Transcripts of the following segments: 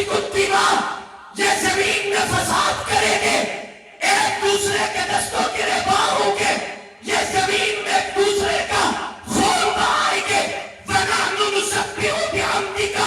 کتی ماں یہ زمین میں فساد کریں گے، ایک دوسرے کے دستوں کے رہبار ہوں گے، یہ زمین میں ایک دوسرے کا خون بہائیں گے، وَنَحْنُ نُسَبِّحُ بِحَمْدِكَ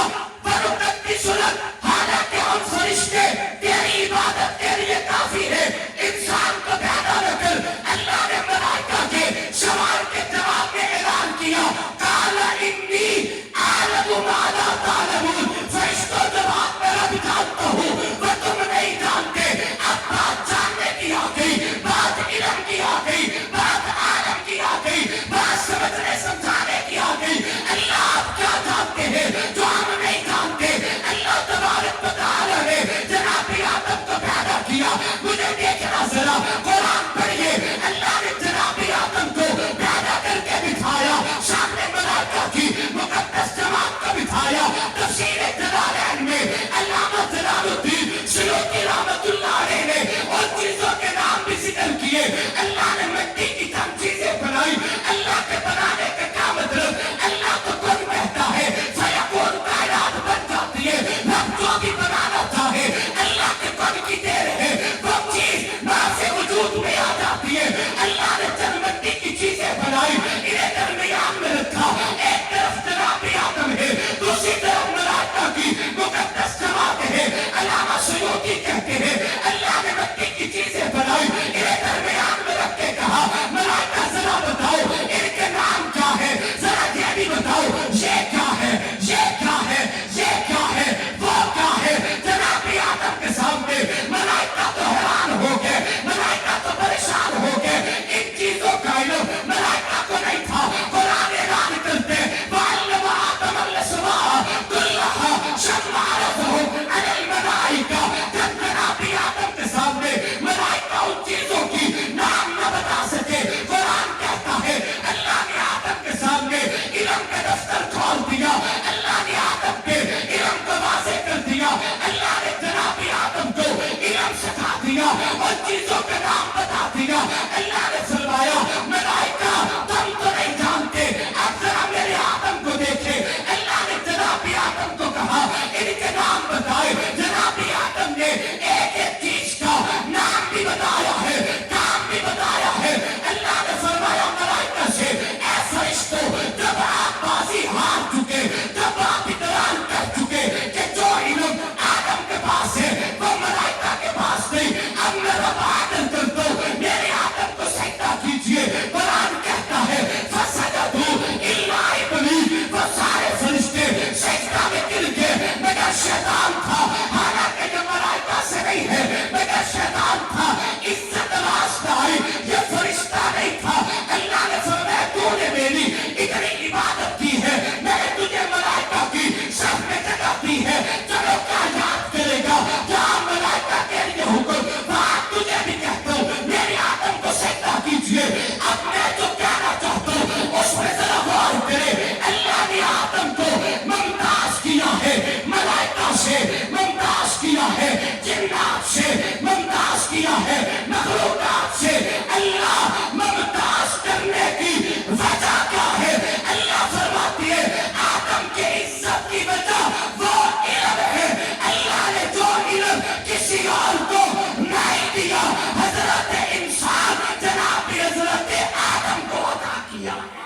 وَنُقَدِّسُ لَكَ، حالانکہ ہم فرشتے تیری عبادت کے لیے کافی ہے۔ انسان کو پیدا نہ کر۔ اللہ نے ملائکہ کے سوال کے جواب میں اعلان کیا، قَالَ إِنِّي أَعْلَمُ مَا لَا تَعْلَمُونَ، فرشتوں جواب میرا بھی جانتا ہوں وہ تم نہیں جانتے۔ اب بات جاننے کی آ گئی، بات علم کی آ گئی، بات عالم کی آ گئی، بات سمجھنے سمجھانے کی آ گئی۔ اللہ آپ کیا جانتے ہیں جو ہم نہیں جانتے؟ اللہ تبارک و تعالیٰ نے جناب آدم کو پیدا کیا۔ مجھے دیکھنا ذرا، قرآن پڑھیے، اللہ نے جناب آدم کو پیدا کر کے بٹھایا، سامنے ملائکہ کی مقدس جماعت کو بٹھایا۔ تفسیر جلالین میں علامہ جلال الدین سیوطی رحمۃ اللہ علیہ نے ان چیزوں کے نام بھی ذکر کیے۔ اللہ نے مٹی کی چند چیزیں بنائی۔ اللہ کے بنانے کا کیا مطلب؟ اللہ کو کون کہتا ہے فیکون، کائنات بن جاتی ہے۔ رب جو بھی بنانا چاہے اللہ کے کون کی دیر ہے، وہ چیز نافع وجود میں آ جاتی ہے۔ اللہ نے چند مٹی کی چیزیں بنائی، انہیں درمیان میں رکھا، ایک طرف جناب آدم ہے، دوسری طرف ملائکہ کی مقدس جماعت ہے۔ علامہ سیوطی کہتے ہیں اللہ نے مٹی کی چیزیں بنائی، انہیں درمیان میں رکھ کے کہا ملائکہ ذرا بتاؤ ان کے نام کیا ہے، ذرا یہ بھی بتاؤ یہ کیا ہے، یہ کیا ہے، یہ کیا ہے، وہ کیا ہے۔ جناب آدم کے سامنے ملائکہ تو حیران ہو گئے، ملائکہ تو پریشان ہو گئے۔ ان چیزوں کا علم ملائکہ کو نہیں تھا۔ قرآن اعلان کرتے وَعَلَّمَ آدَمَ الْأَسْمَاءَ كُلَّهَا ثُمَّ عَرَضَهُمْ عَلَى الْمَلَائِكَةِ۔ جب جناب آدم کے سامنے ملائکہ ان چیزوں کی نام نہ بتا سکے، قرآن کہتا ہے اللہ نے آدم کے سامنے علم کا دفتر کھول دیا، اللہ نے آدم کے علم کو واضح کر دیا، اللہ نے جناب آدم کو علم سکھا دیا، ان چیزوں کے نام بتا دیا۔ اللہ نے فرمایا ملائکہ تم تو نہیں جانتے، اب ذرا میرے آدم کو دیکھے۔ اللہ نے جناب آدم کو کہا ان کے نام بتائے۔ جناب آدم نے ایک ایک چیز کا نام بھی بتایا ہے، کام بھی بتایا ہے۔ اللہ نے فرمایا ملائکہ سے اے فرشتوں، جب آپ بازی ہار چکے، جب آپ اعلان کر چکے کہ جو علم آدم کے پاس ہے وہ ملائکہ کے پاس نہیں، اب میں رب عادل کر دو، میرے آدم کو سجدہ کیجئے۔ قرآن کہتا ہے فَسَجَدُوا إِلَّا إِبْلِيسَ، وہ سارے فرشتے سجدہ میں گر گئے مگر شیطان تھا، حالانکہ یہ ملائکہ سے نہیں ہے مگر شیطان تھا۔ عزت واسطہ آئی، یہ فرشتہ نہیں تھا۔ اللہ نے فرمایا تو نے میری اتنی عبادت کی ہے، میں نے تجھے ملائکہ کی صف میں جگہ دی ہے، چلو کیا یاد کرے گا، کیا ملائکہ کے لیے حکم، بات تجھے بھی کہتا ہوں میرے آدم کو سجدہ کیجئے۔ اب میں جو کہنا چاہتا ہوں اس میں ذرا غور کرے۔ اللہ نے آدم کو ممتاز کیا ہے، ملائکہ سے ممتاز کیا ہے، جنات سے ممتاز کیا ہے، مخلوقات سے۔ اللہ ممتاز کرنے کی وجہ کیا ہے؟ اللہ فرماتی ہے آدم کی عزت کی وجہ وہ علم ہے۔ اللہ نے جو علم کسی اور کو نہیں دیا، حضرت انسان جناب حضرت آدم کو عطا کیا ہے۔